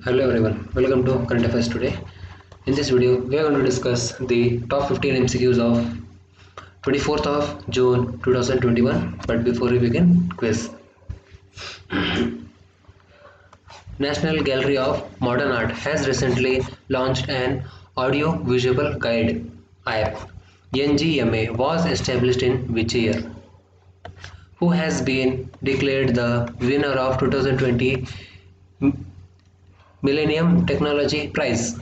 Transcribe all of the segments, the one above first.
Hello everyone, welcome to Current Affairs today. In this video, we are going to discuss the top 15 MCQs of 24th of June 2021. But before we begin, quiz. National Gallery of Modern Art has recently launched an audio-visual guide app. NGMA was established in which year? Who has been declared the winner of 2020 Millennium Technology Prize?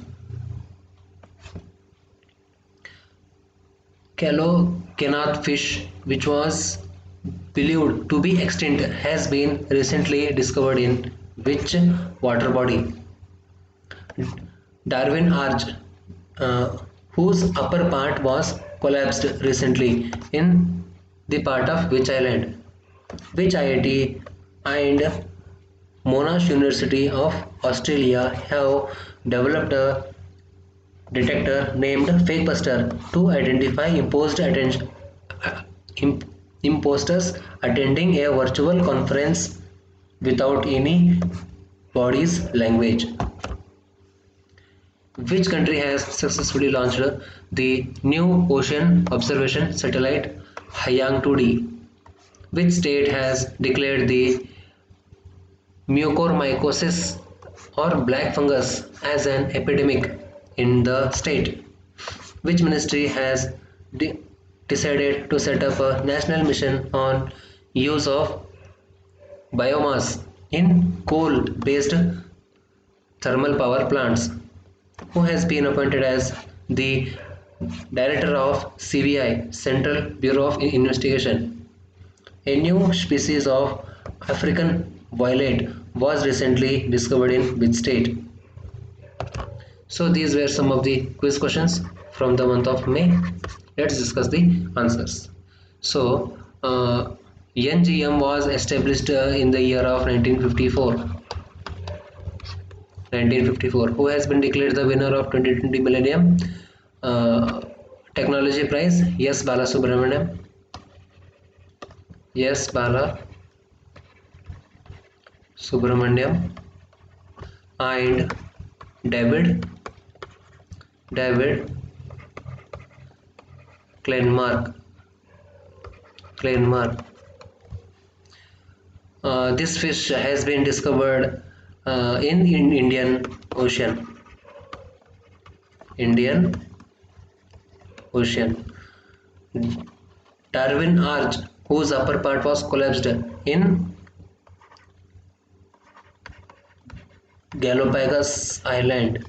Calocanath fish, which was believed to be extinct, has been recently discovered in which water body? Darwin Arch, whose upper part was collapsed recently, in the part of which island? Which IIT and Monash University of Australia have developed a detector named FakeBuster to identify imposters attending a virtual conference without any body's language? Which country has successfully launched the new ocean observation satellite Hayang 2D? Which state has declared the mucormycosis or black fungus as an epidemic in the state? Which ministry has decided to set up a national mission on use of biomass in coal-based thermal power plants? Who has been appointed as the director of CBI, Central Bureau of Investigation? A new species of African violet was recently discovered in which state? So these were some of the quiz questions from the month of May. Let's discuss the answers. So NGM was established in the year of 1954. 1954. Who has been declared the winner of 2020 Millennium Technology Prize? Yes, Balasubramaniam. Yes, Bala Subramaniam and David Kleinmark. This fish has been discovered in Indian Ocean. Darwin Arch, whose upper part was collapsed in Galapagos Island.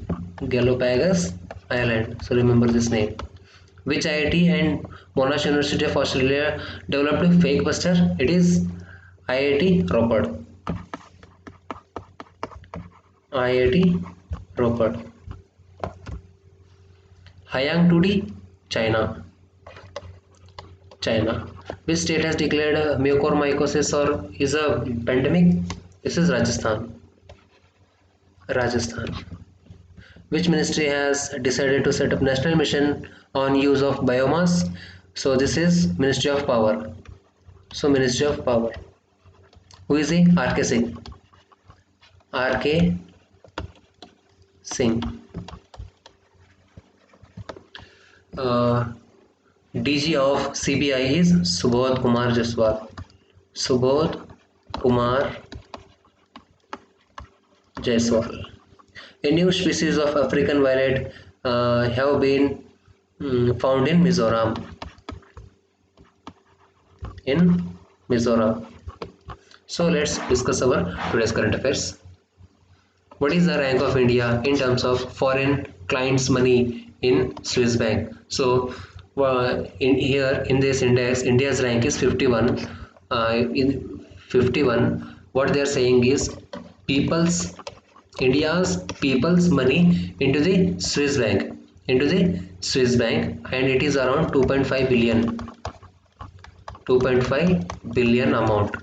So remember this name. Which IIT and Monash University of Australia developed FakeBuster? It is IIT Roped. Hayang 2D, China. Which state has declared mucormycosis or is a pandemic? This is Rajasthan. Which ministry has decided to set up national mission on use of biomass? So this is Ministry of Power. Who is he? R.K. Singh. DG of CBI is Subodh Kumar Jaiswal. A new species of African violet have been found in Mizoram. So let's discuss our today's current affairs. What is the rank of India in terms of foreign clients' money in Swiss bank? So in this index, India's rank is 51. In 51, what they are saying is India's people's money into the Swiss bank, and it is around 2.5 billion amount,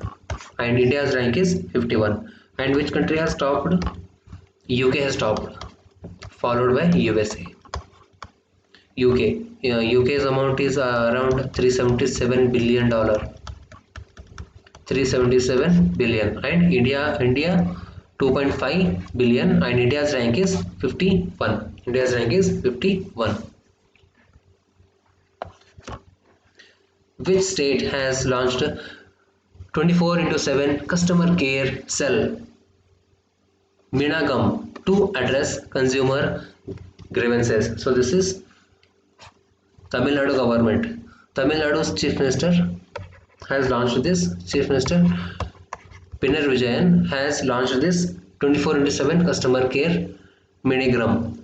and India's rank is 51. And which country has topped? UK has topped, followed by USA. UK's amount is around $377 billion, and India 2.5 billion, and India's rank is 51. India's rank is 51. Which state has launched 24 into 7 customer care cell Minagam to address consumer grievances? So this is Tamil Nadu government. Tamil Nadu's chief minister has launched this. Chief Minister Pinar Vijayan has launched this 24 into 7 customer care Minigram.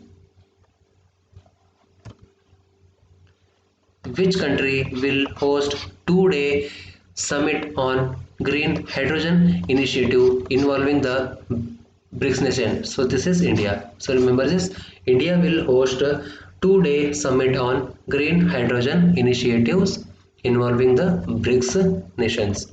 Which country will host 2-day summit on green hydrogen initiative involving the BRICS nation? So this is India. So remember this, India will host a 2-day summit on green hydrogen initiatives involving the BRICS nations.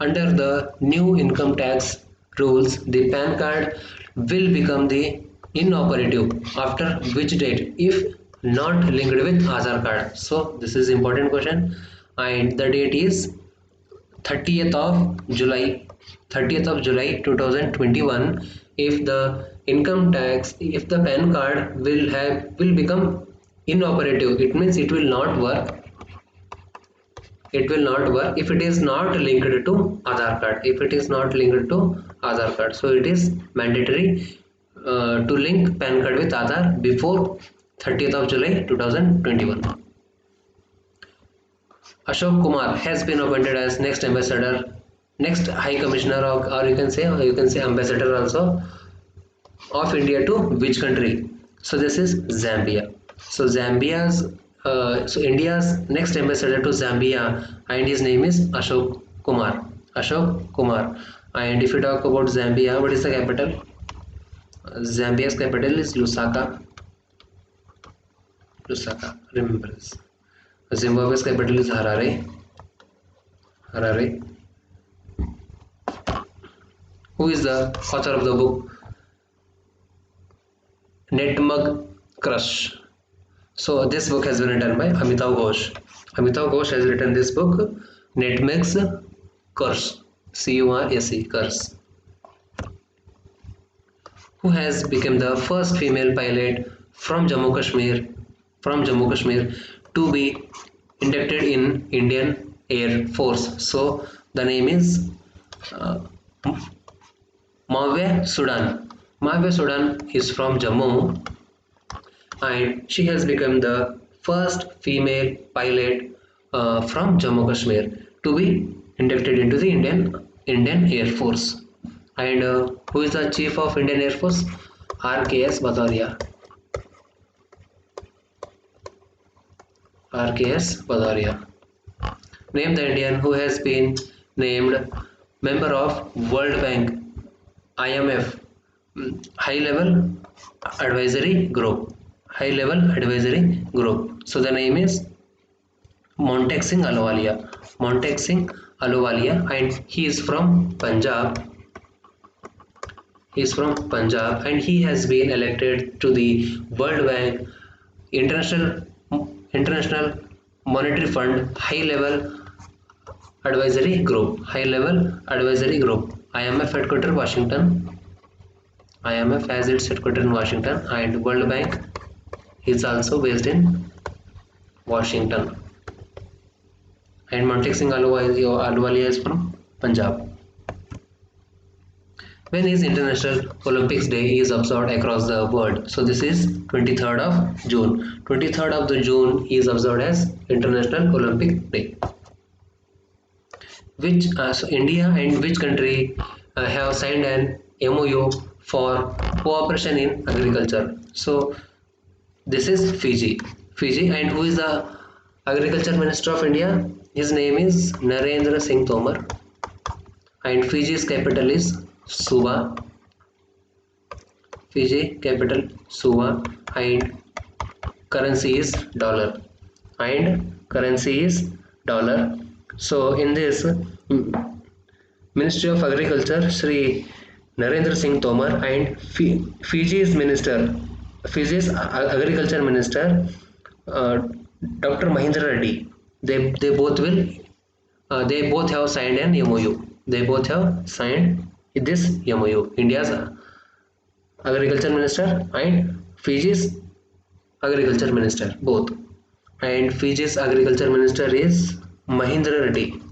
Under the new income tax rules, the PAN card will become the inoperative after which date if not linked with Aadhaar card? So this is important question, and the date is 30th of July 2021. If the income tax, if the PAN card will become inoperative, it means it will not work. It will not work if it is not linked to Aadhaar card. If it is not linked to Aadhaar card, so it is mandatory to link PAN card with Aadhaar before 30th of July 2021. Ashok Kumar has been appointed as next ambassador, next High Commissioner, or you can say ambassador also of India to which country? So this is Zambia. So India's next ambassador to Zambia, and his name is Ashok Kumar. Ashok Kumar. And if you talk about Zambia, what is the capital? Zambia's capital is Lusaka. Lusaka. Remember this. Zimbabwe's capital is Harare. Harare. Who is the author of the book Netmug Crush? So this book has been written by Amitav Ghosh. Amitav Ghosh has written this book, Netmug's Curse, C-U-R-S-E, Curse. Who has become the first female pilot from Jammu Kashmir to be inducted in Indian Air Force? So the name is Mawia Sudan. Mawia Sudan is from Jammu, and she has become the first female pilot from Jammu Kashmir to be inducted into the Indian Air Force. And who is the chief of Indian Air Force? RKS Bhadauria. RKS Bhadauria. Name the Indian who has been named member of World Bank, IMF High Level Advisory Group. High Level Advisory Group. So the name is Montek Singh Ahluwalia. Montek Singh Ahluwalia, and he is from Punjab. He is from Punjab, and he has been elected to the World Bank, International Monetary Fund High Level Advisory Group. High Level Advisory Group. IMF headquarters Washington. IMF has its headquarters in Washington, and World Bank is also based in Washington. And Montek Singh Ahluwalia is from Punjab. When is International Olympics Day is observed across the world? So this is 23rd of June. 23rd of the June is observed as International Olympic Day. So India and which country have signed an MOU for cooperation in agriculture? So this is Fiji. And who is the Agriculture Minister of India? His name is Narendra Singh Tomar, and Fiji's capital is Suva. Fiji capital Suva, and currency is dollar. So in this Ministry of Agriculture, Sri Narendra Singh Tomar, and Fiji's Agriculture Minister, Dr. Mahindra Reddy, they both have signed an MOU. this MOU. India's agriculture minister and Fiji's agriculture minister both. And Fiji's agriculture minister is Mahindra Reddy.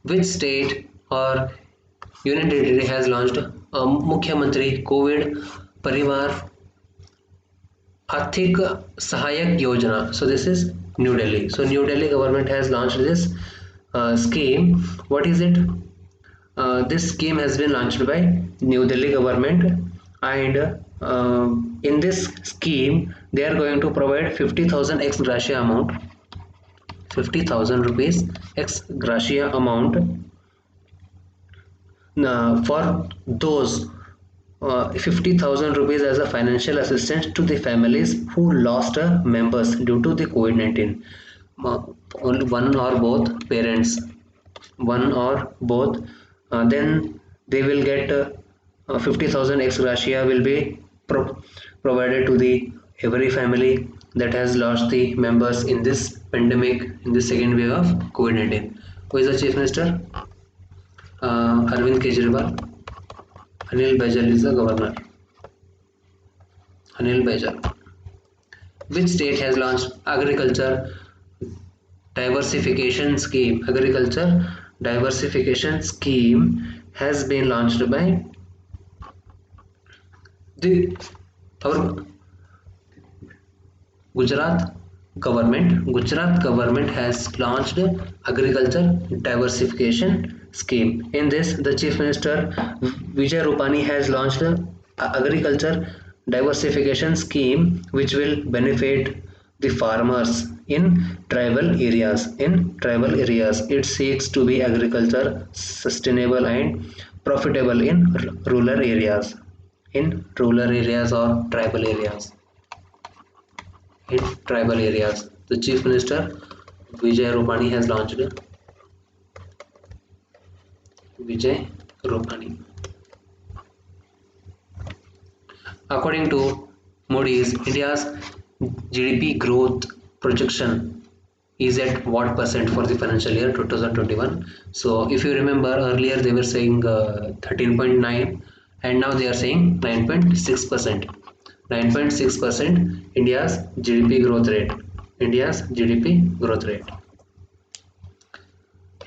Which state or union territory has launched a Mukhyamantri COVID Parivar Arthik Sahayak Yojana? So this is New Delhi. So New Delhi government has launched this scheme. What is it? This scheme has been launched by New Delhi government, and in this scheme they are going to provide 50,000 ex gratia amount, 50,000 rupees ex gratia amount for those 50,000 rupees as a financial assistance to the families who lost members due to the COVID-19. Only one or both parents, one or both, then they will get 50,000 ex gratia will be provided to the every family that has lost the members in this pandemic, in the second wave of COVID-19. Who is the chief minister? Arvind Kejriwal. Anil Baijal is the governor. Anil Baijal. Which state has launched agriculture diversification scheme? Agriculture diversification scheme has been launched by our Gujarat government. Gujarat government has launched agriculture diversification scheme. In this, the chief minister Vijay Rupani has launched agriculture diversification scheme, which will benefit the farmers in tribal areas. In tribal areas, it seeks to be agriculture sustainable and profitable in rural areas. In rural areas or tribal areas. In tribal areas, the chief minister Vijay Rupani has launched Vijay Rupani. According to Moody's, India's GDP growth projection is at what percent for the financial year 2021? So if you remember earlier they were saying 13.9 and now they are saying 9.6%. 9.6% India's GDP growth rate. India's GDP growth rate.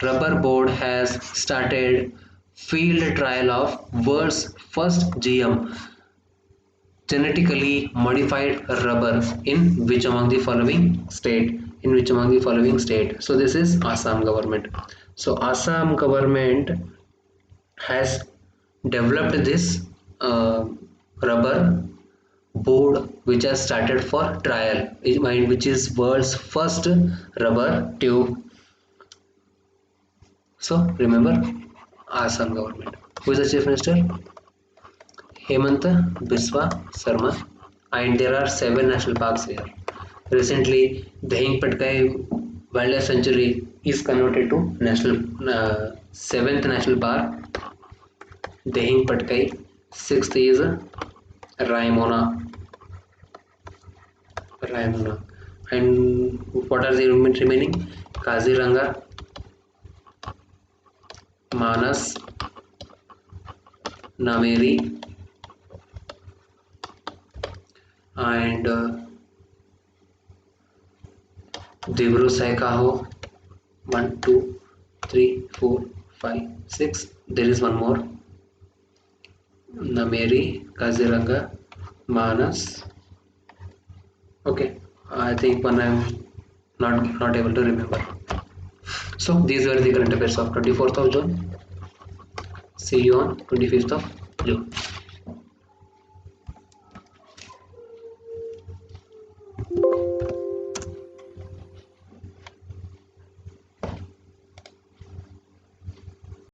Rubber Board has started field trial of world's first GM genetically modified rubber in which among the following state? In which among the following state? So this is Assam government. So Assam government has developed this rubber board which has started for trial, which is world's first rubber tube. So remember Assam government. Who is the chief minister? Hemanta Biswa Sarma, and there are 7 national parks here. Recently, Dehing Patkai Wildlife Sanctuary is converted to national 7th national park. Dehing Patkai. 6th is Raimona. And what are the remaining? Kaziranga, Manas, Nameri, and Dibru Saikaho. 1, 2, 3, 4, 5, 6. There is one more. Nameri, Kaziranga, Manas. Okay, I think one I am not able to remember. So these were the current affairs of 24th of June. See you on 25th of June.